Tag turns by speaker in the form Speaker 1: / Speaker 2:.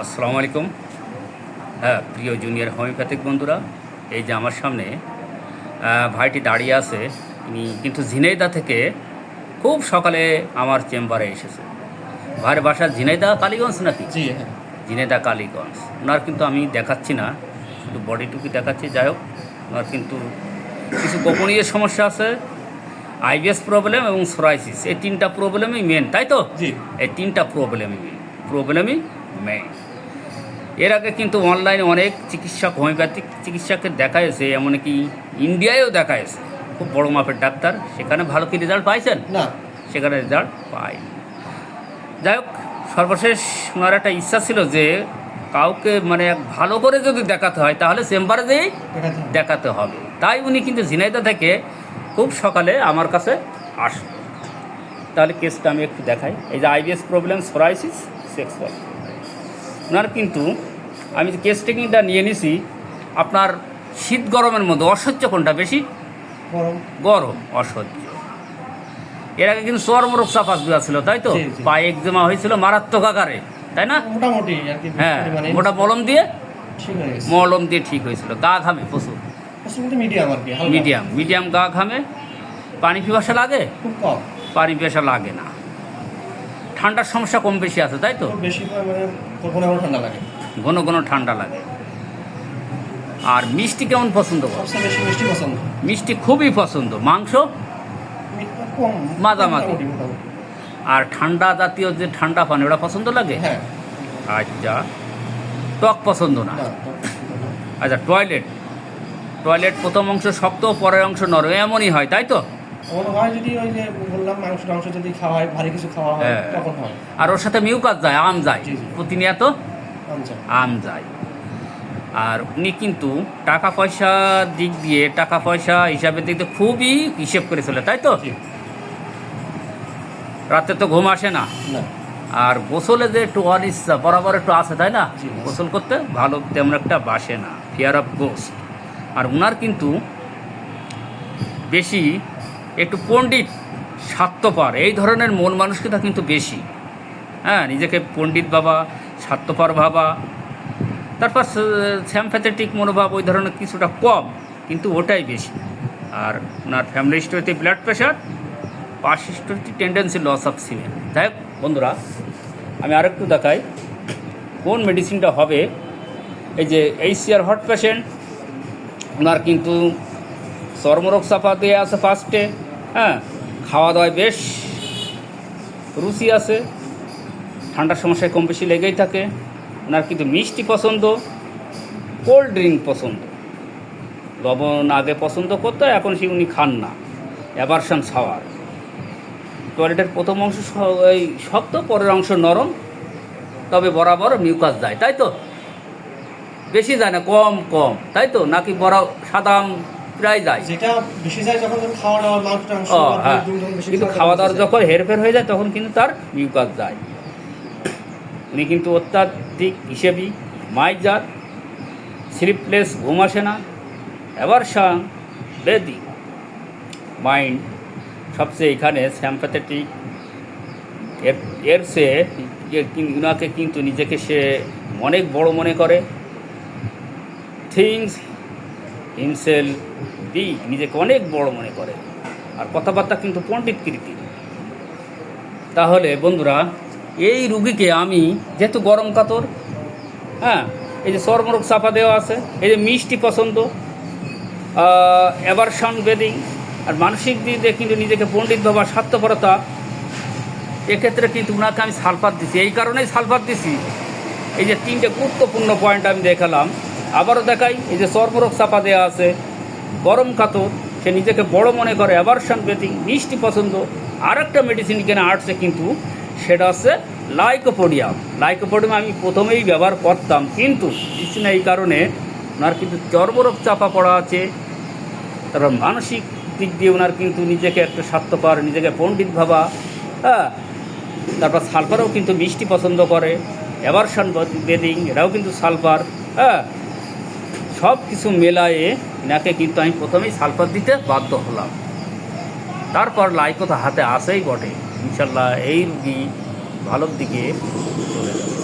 Speaker 1: আসসালামু আলাইকুম। হ্যাঁ, প্রিয় জুনিয়র হোমিওপ্যাথিক বন্ধুরা, এই যে আমার সামনে ভাইটি দাঁড়িয়ে আছে। ইনি কিন্তু ঝিনাইদহ থেকে খুব সকালে আমার চেম্বারে এসেছে। ভাইয়ের বাসা ঝিনাইদহ কালীগঞ্জ নাকি?
Speaker 2: জি হ্যাঁ।
Speaker 1: ঝিনাইদহ কালীগঞ্জ। ওনার কিন্তু আমি দেখাচ্ছি না, শুধু বডিটুকু দেখাচ্ছি। যাই হোক, ওনার কিন্তু কিছু গোপনীয় সমস্যা আছে, আইবিএস প্রবলেম এবং সোরাইসিস। এই তিনটা প্রবলেমই মেন, তাই তো?
Speaker 2: জি।
Speaker 1: এই তিনটা প্রবলেমই মেন। এর আগে কিন্তু অনলাইনে অনেক চিকিৎসক, হোমিওপ্যাথিক চিকিৎসককে দেখা হয়েছে, এমনকি ইন্ডিয়ায়ও দেখা হয়েছে, খুব বড় মাপের ডাক্তার। সেখানে ভালো কি রেজাল্ট পাইছেন?
Speaker 2: না।
Speaker 1: সেখানে রেজাল্ট পাইনি। যাই হোক, সর্বশেষ ওনার একটা ইচ্ছা ছিল যে কাউকে মানে ভালো করে যদি দেখাতে হয় তাহলে চেম্বারে যেয়েই দেখাতে হবে। তাই উনি কিন্তু ঝিনাইদহ থেকে খুব সকালে আমার কাছে আসেন। তাহলে কেসটা আমি একটু দেখাই। এই যে আইবিএস প্রবলেম, সোরাইসিস, সেক্সুয়াল। ওনার কিন্তু আমি যে কেস টেকিংটা নিয়ে নিছি, আপনার শীত গরমের মধ্যে অসহ্য কোনটা বেশি? গরম অসহ্য। এর আগে কিন্তু চর্মরোগ চাপাস দেওয়া ছিল, তাই তো? পায়ে একজমা হয়েছিল মারাত্মক আকারে, তাই না?
Speaker 2: মোটামুটি আর কি।
Speaker 1: হ্যাঁ, মোটা মলম দিয়ে ঠিক হয়েছিল। গা ঘামে প্রচুর,
Speaker 2: মিডিয়াম আর কি,
Speaker 1: মিডিয়াম গা ঘামে। পানি পিপাসা লাগে?
Speaker 2: খুব কম।
Speaker 1: পানি পিপাসা লাগে না। ঠান্ডার সমস্যা কম বেশি আছে, তাই তো?
Speaker 2: বেশি মানে ঠান্ডা লাগে,
Speaker 1: ঘন ঘন ঠান্ডা লাগে। আর মিষ্টি কেমন পছন্দ করে?
Speaker 2: সবচেয়ে বেশি মিষ্টি পছন্দ।
Speaker 1: মিষ্টি খুবই পছন্দ। মাংস
Speaker 2: কম,
Speaker 1: মাঝামাঝি। আর ঠান্ডা জাতীয় যে ঠান্ডা পানি, ওটা পছন্দ লাগে?
Speaker 2: হ্যাঁ।
Speaker 1: আচ্ছা, টক পছন্দ না? আচ্ছা, টয়লেট প্রথম অংশ শক্ত, পরের অংশ নরম, এমনই হয়, তাই তো?
Speaker 2: যদি ওই যে বললাম মাংস যদি খাওয়া হয়, ভারী কিছু খাওয়া হয় তখন হয়।
Speaker 1: আর ওর সাথে মিউকাস যায়, আম যায়, প্রতিনিয়ত আম যায়। আর উনি কিন্তু টাকা পয়সার দিক দিয়ে, টাকা পয়সা হিসাবের দিক দিয়ে খুবই হিসেব করে চলে, তাই তো? রাতে তো ঘুম আসে না। আর গোসলে যে একটু অনিচ্ছা বরাবর একটু আছে, তাই না? গোসল করতে ভালো তেমন একটা বাসে না, ফিয়ার অফ গোস্ট। আর উনার কিন্তু বেশি একটু পণ্ডিত, স্বার্থপর, এই ধরনের মন মানসিকতা কিন্তু বেশি। হ্যাঁ, নিজেকে পণ্ডিত ভাবা, স্বার্থপর ভাবা, তারপর স্যাম্প্যাথেটিক মনোভাব ওই ধরনের কিছুটা কম, কিন্তু ওটাই বেশি। আর ওনার ফ্যামিলি হিস্ট্রিতে ব্লাড প্রেশার, পাস হিস্ট্রিতে টেন্ডেন্সি লস অফ সিমেন। যাই হোক বন্ধুরা, আমি আরেকটু দেখাই কোন মেডিসিনটা হবে। এই যে HCR হট পেশেন্ট, ওনার কিন্তু চর্মরোগ চাপা দিয়ে আছে ফার্স্টে। হ্যাঁ, খাওয়া দাওয়ায় বেশ রুচি আছে, ঠান্ডার সমস্যায় কম বেশি লেগেই থাকে। ওনার কিন্তু মিষ্টি পছন্দ, কোল্ড ড্রিঙ্ক পছন্দ। লবণ আগে পছন্দ করতো, এখন সে উনি খান না। Aversion shower. টয়লেটের প্রথম অংশ এই শক্ত, পরের অংশ নরম, তবে বরাবর মিউকাস যায়, তাই তো? বেশি যায় না, কম, তাই তো? নাকি বড় সাদা প্রায় যায়?
Speaker 2: যেটা বেশি যায় যখন খাওয়া দাওয়া,
Speaker 1: হ্যাঁ, কিন্তু খাওয়া দাওয়ার যখন হেরফের হয়ে যায় তখন কিন্তু তার মিউকাস যায়। উনি কিন্তু অত্যাধিক হিসেবি, মাইজার, স্লিপলেস, ঘুম আসে না, অ্যাভারশন, বেদি, মাইন্ড সবচেয়ে এখানে স্যাম্প্যাথেটিক। এর সে উনাকে কিন্তু নিজেকে সে অনেক বড় মনে করে, থিংস হিমসেলফ বিগ, নিজেকে অনেক বড় মনে করে। আর কথাবার্তা কিন্তু পণ্ডিতকৃতি। তাহলে বন্ধুরা, এই রুগীকে আমি যেহেতু গরম কাতর, হ্যাঁ, এই যে চর্মরোগ চাপা দেওয়া আছে, এই যে মিষ্টি পছন্দ, অ্যাভারশন, বেদিং, আর মানসিক দিক দিয়ে কিন্তু নিজেকে পণ্ডিত ভাবা, স্বার্থপরতা, এক্ষেত্রে কিন্তু ওনাকে আমি সালফার দিছি। এই কারণেই সালফার দিছি, এই যে তিনটে গুরুত্বপূর্ণ পয়েন্ট আমি দেখালাম। আবারও দেখাই, এই যে চর্মরোগ চাপা দেওয়া আছে, গরম কাতর, সে নিজেকে বড় মনে করে, অ্যাভারশন, বেদিং, মিষ্টি পছন্দ। আর একটা মেডিসিন কেনা আসছে কিন্তু, সেটা হচ্ছে লাইকোপোডিয়াম। আমি প্রথমেই ব্যবহার করতাম, কিন্তু দিচ্ছি না এই কারণে, ওনার কিন্তু চর্মরোগ চাপা পড়া আছে। তারপর মানসিক দিক দিয়ে ওনার কিন্তু নিজেকে একটা স্বার্থপর, নিজেকে পণ্ডিত ভাবা। হ্যাঁ, তারপর সালফারও কিন্তু মিষ্টি পছন্দ করে, অ্যাভারশন, বেদিং, এরাও কিন্তু সালফার। হ্যাঁ, সব কিছু মেলায়ে এনাকে কিন্তু আমি প্রথমেই সালফার দিতে বাধ্য হলাম। তারপর লাইকো তো হাতে আসেই বটে। ইনশাল্লাহ এই রুগী ভালোর দিকে চলে যাবে।